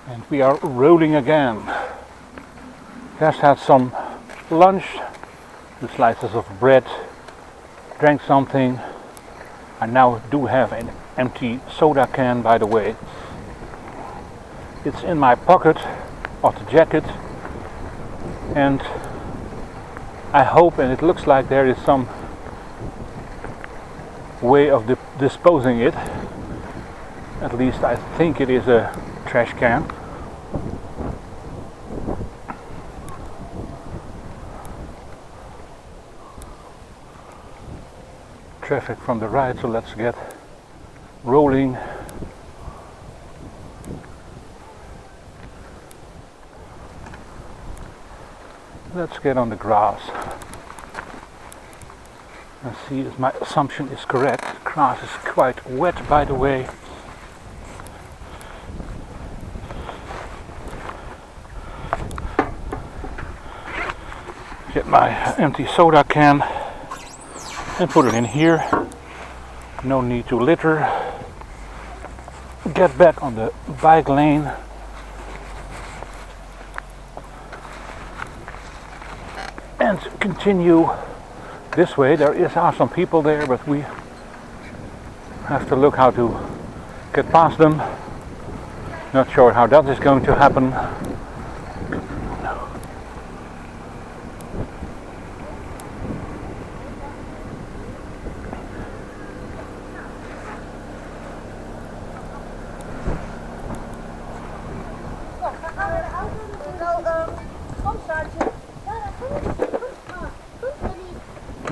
And we are rolling again. Just had some lunch, 2 slices of bread, drank something. I now do have an empty soda can, by the way. It's in my pocket of the jacket, and I hope, and it looks like there is some way of disposing it. At least I think it is a trash can. Traffic from the right, so let's get rolling. Let's get on the grass and see if my assumption is correct. The grass is quite wet, by the way. Get my empty soda can and put it in here. No need to litter. Get back on the bike lane. And continue this way. There are some people there, but we have to look how to get past them. Not sure how that is going to happen.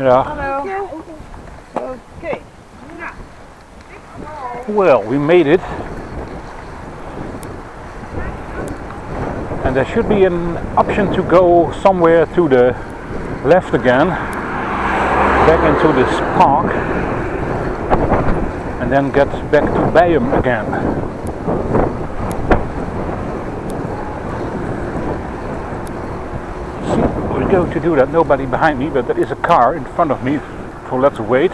Yeah. Hello. Okay. Well, we made it. And there should be an option to go somewhere to the left again, back into this park, and then get back to Beijum again. We're going to do that. Nobody behind me, but there is a car in front of me, so let's wait.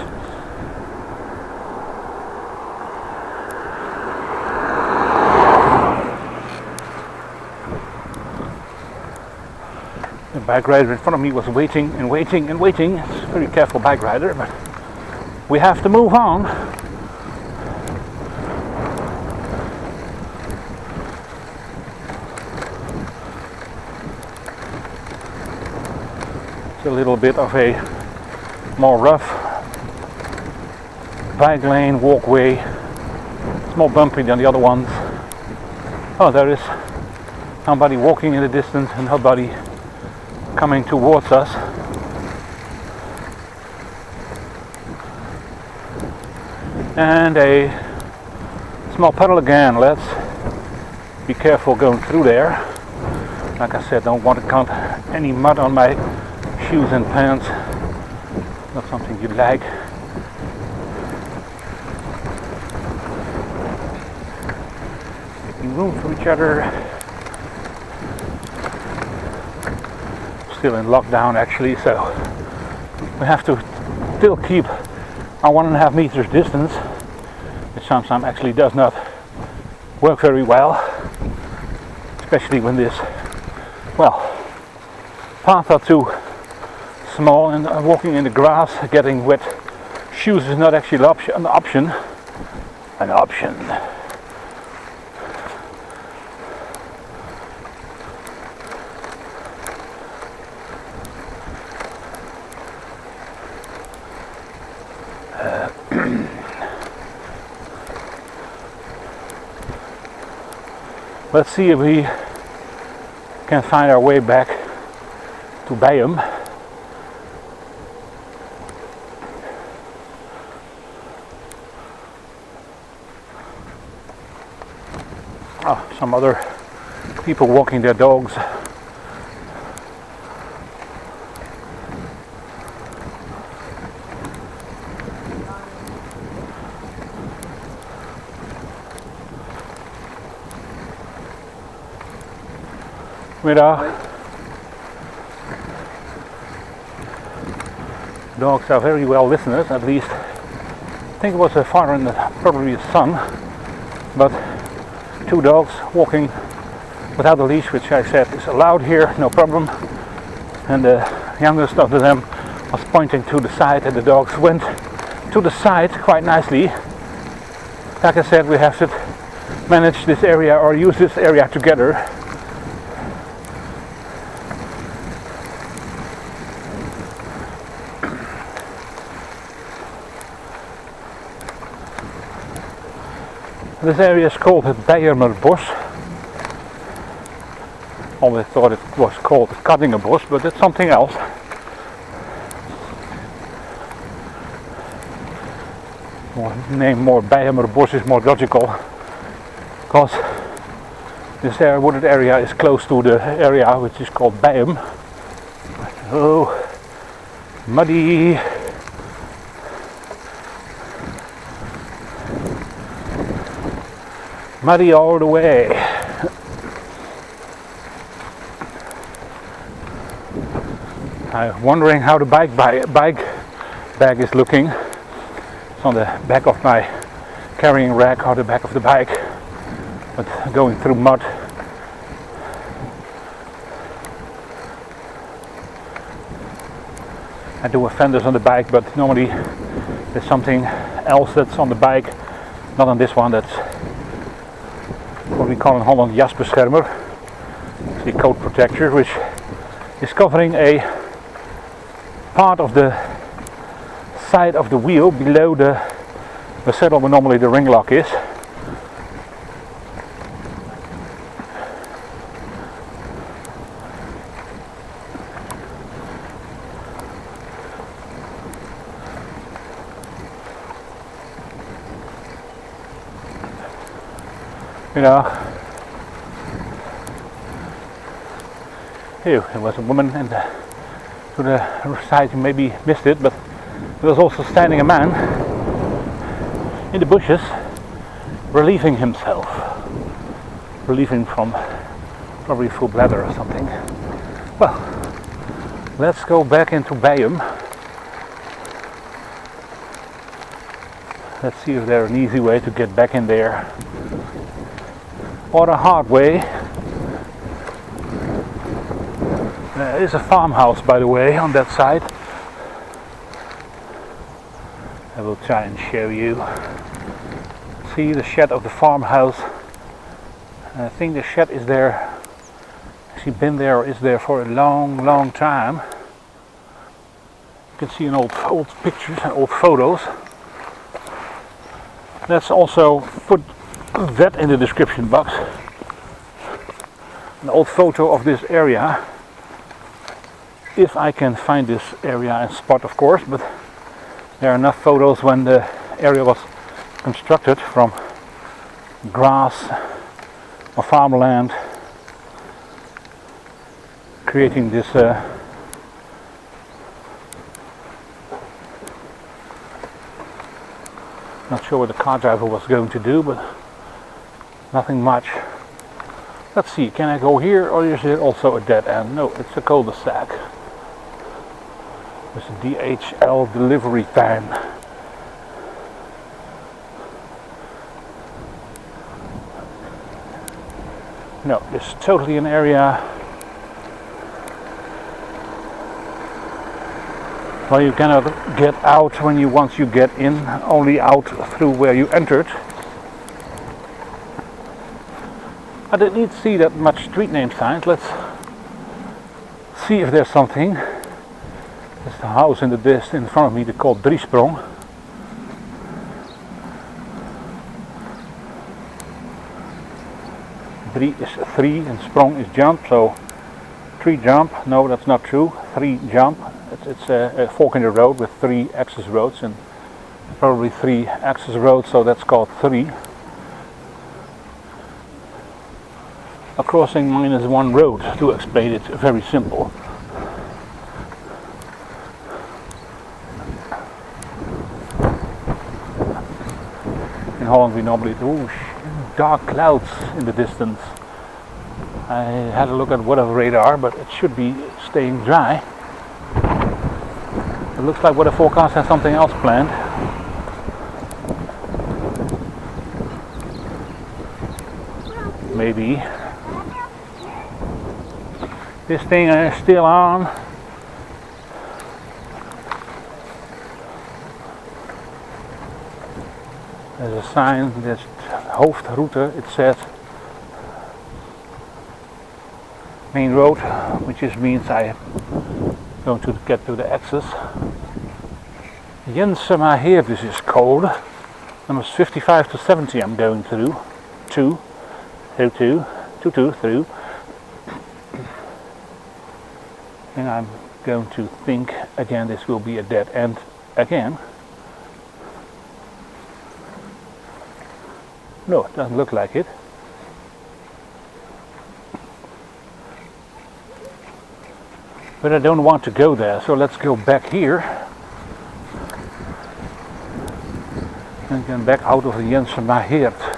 The bike rider in front of me was waiting and waiting and waiting. It's a very careful bike rider, but we have to move on. A little bit of a more rough bike lane, walkway. It's more bumpy than the other ones. Oh, there is somebody walking in the distance and nobody coming towards us. And a small puddle again. Let's be careful going through there. Like I said, don't want to count any mud on my shoes and pants. Not something you like. Making room for each other. Still in lockdown actually, so we have to still keep our 1.5 meters distance, which sometimes actually does not work very well, especially when this, well, paths are too small, and walking in the grass, getting wet shoes is not actually an option. Let's see if we can find our way back to Beijum. Oh, some other people walking their dogs. Middag. Dogs are very well listeners, at least. I think it was a father and probably a son, but 2 dogs walking without a leash, which I said is allowed here, no problem. And the youngest of them was pointing to the side, and the dogs went to the side quite nicely. Like I said, we have to manage this area or use this area together. This area is called the Beijumerbos. Always thought it was called the Cuttingerbos, but it's something else. Name more Beijumerbos is more logical, because this wooded area is close to the area which is called Beijum. Oh, muddy. Muddy all the way. I'm wondering how the bike bag is looking. It's on the back of my carrying rack or the back of the bike, but going through mud. I do have fenders on the bike, but normally there's something else that's on the bike, not on this one. That's what we call in Holland jasbeschermer, the coat protector, which is covering a part of the side of the wheel below the saddle where normally the ring lock is. You know, here there was a woman and to the side, you maybe missed it, but there was also standing a man in the bushes, relieving himself, relieving from probably full bladder or something. Well, let's go back into Beijum. Let's see if there's an easy way to get back in there, or a hard way. There is a farmhouse, by the way, on that side. I will try and show you. See the shed of the farmhouse. I think the shed is there, actually been there or is there for a long time. You can see in old pictures and old photos. Let's also put that in the description box. An old photo of this area, if I can find this area and spot, of course, but there are enough photos when the area was constructed from grass or farmland, creating this not sure what the car driver was going to do, but nothing much. Let's see, can I go here, or is it also a dead end? No, it's a cul-de-sac. There's a DHL delivery van. No, it's totally an area where you cannot get out when you once you get in, only out through where you entered. I didn't see that much street name signs. Let's see if there's something. There's the house in the distance in front of me, they're called Driesprong. Drie is 3 and sprong is jump, so 3 jump. No, that's not true. 3 jump. It's a fork in the road with 3 access roads, and probably 3 access roads, so that's called 3. A crossing minus 1 road, to explain it very simple. In Holland we normally do dark clouds in the distance. I had a look at weather radar, but it should be staying dry. It looks like weather forecast has something else planned. Maybe. This thing is still on. There's a sign that's hoofdroute. It says main road, which just means I'm going to get to the access. Beijumerbos this is code. Numbers 55 to 70 I'm going through. Through. And I'm going to think again this will be a dead end again. No, it doesn't look like it. But I don't want to go there, so let's go back here. And get back out of the Beijumerbos.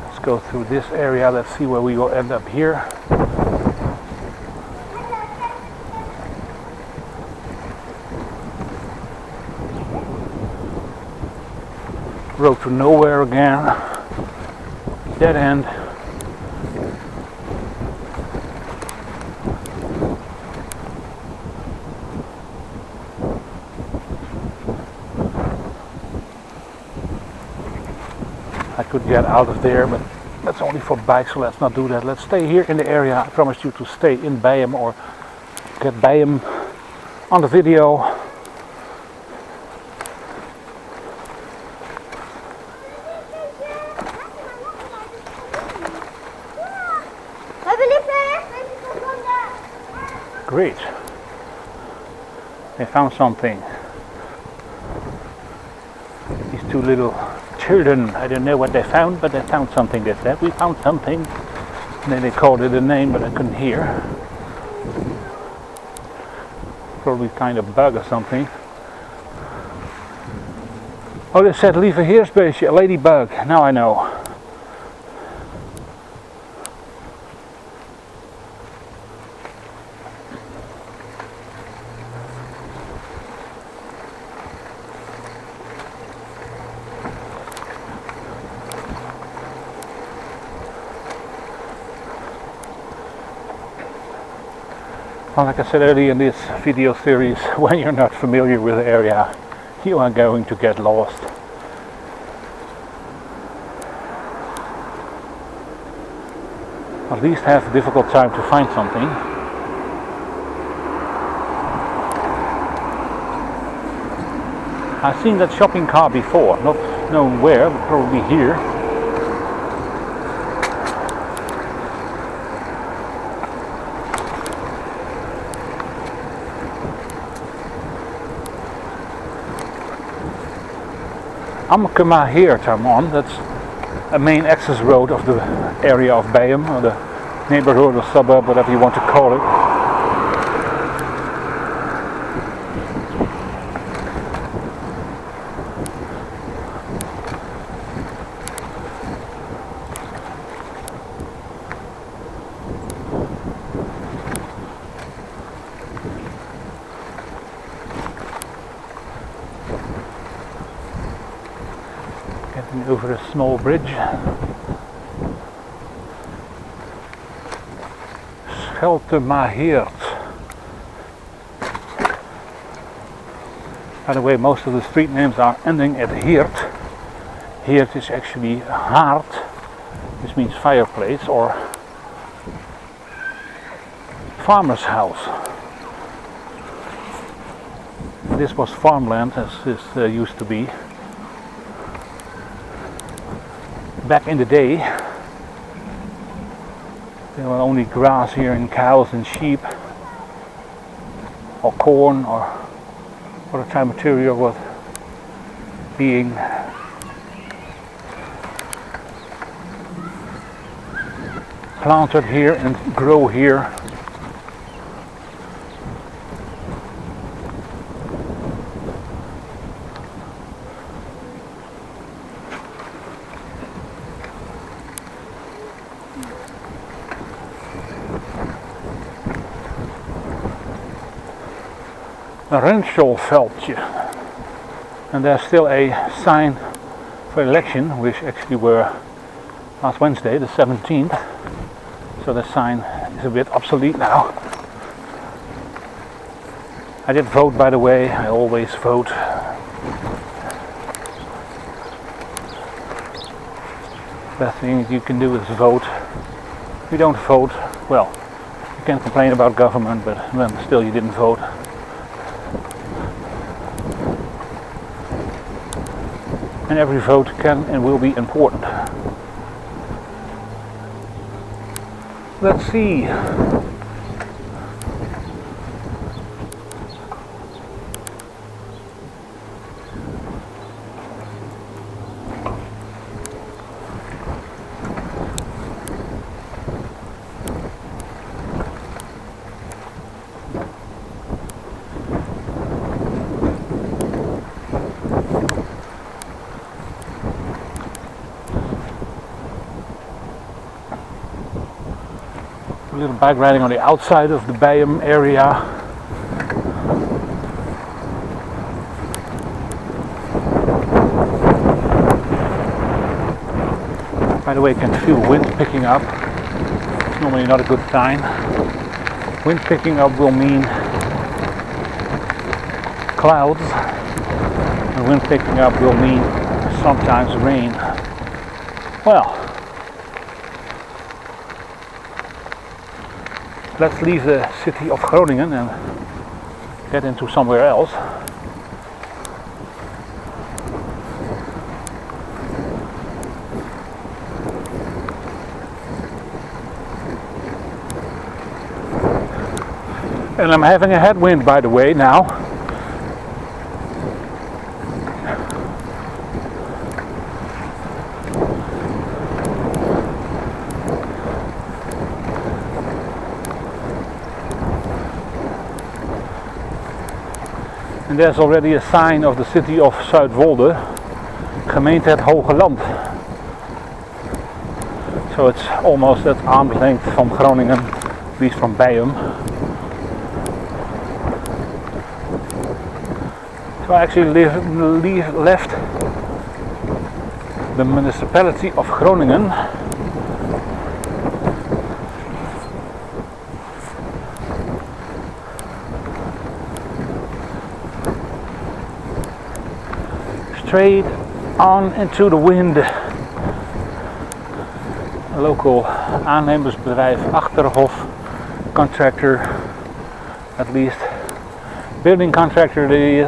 Let's go through this area. Let's see where we will end up here. Road to nowhere again. Dead end. I could get out of there, but that's only for bikes, so let's not do that. Let's stay here in the area. I promised you to stay in Beijum or get Beijum on the video. Great. They found something. These two little children, I don't know what they found, but they found something. They said, we found something. And then they called it a name, but I couldn't hear. Probably kind of bug or something. Oh, they said Liebherr, a ladybug. Now I know. Well, like I said earlier in this video series, when you're not familiar with the area, you are going to get lost. At least have a difficult time to find something. I've seen that shopping cart before, not known where, but probably here. Molukkenplantsoen-Park I'm on. That's a main access road of the area of Beijum, or the neighborhood or suburb, whatever you want to call it. Getting over a small bridge. Selwerd. By the way, most of the street names are ending at Heert. Heert is actually haard, which means fireplace or farmer's house. This was farmland, as this used to be. Back in the day, there were only grass here and cows and sheep, or corn, or what the type of material was being planted here and grow here. Een Renshaw-veldje. And there's still a sign for election, which actually were last Wednesday, the 17th. So the sign is a bit obsolete now. I did vote, by the way. I always vote. Best thing you can do is vote. If you don't vote, well, you can complain about government, but then still you didn't vote. And every vote can and will be important. Let's see. A little bike riding on the outside of the Beijum area. By the way, you can feel wind picking up. It's normally not a good sign. Wind picking up will mean clouds, and wind picking up will mean sometimes rain. Well, let's leave the city of Groningen and get into somewhere else. And I'm having a headwind, by the way, now. And there's already a sign of the city of Zuidwolde, gemeente het Hoge Land. So it's almost at arm's length from Groningen, at least from Beijum. So I actually left the municipality of Groningen. Straight on into the wind. A local aannemersbedrijf, Achterhof contractor, at least building contractor, die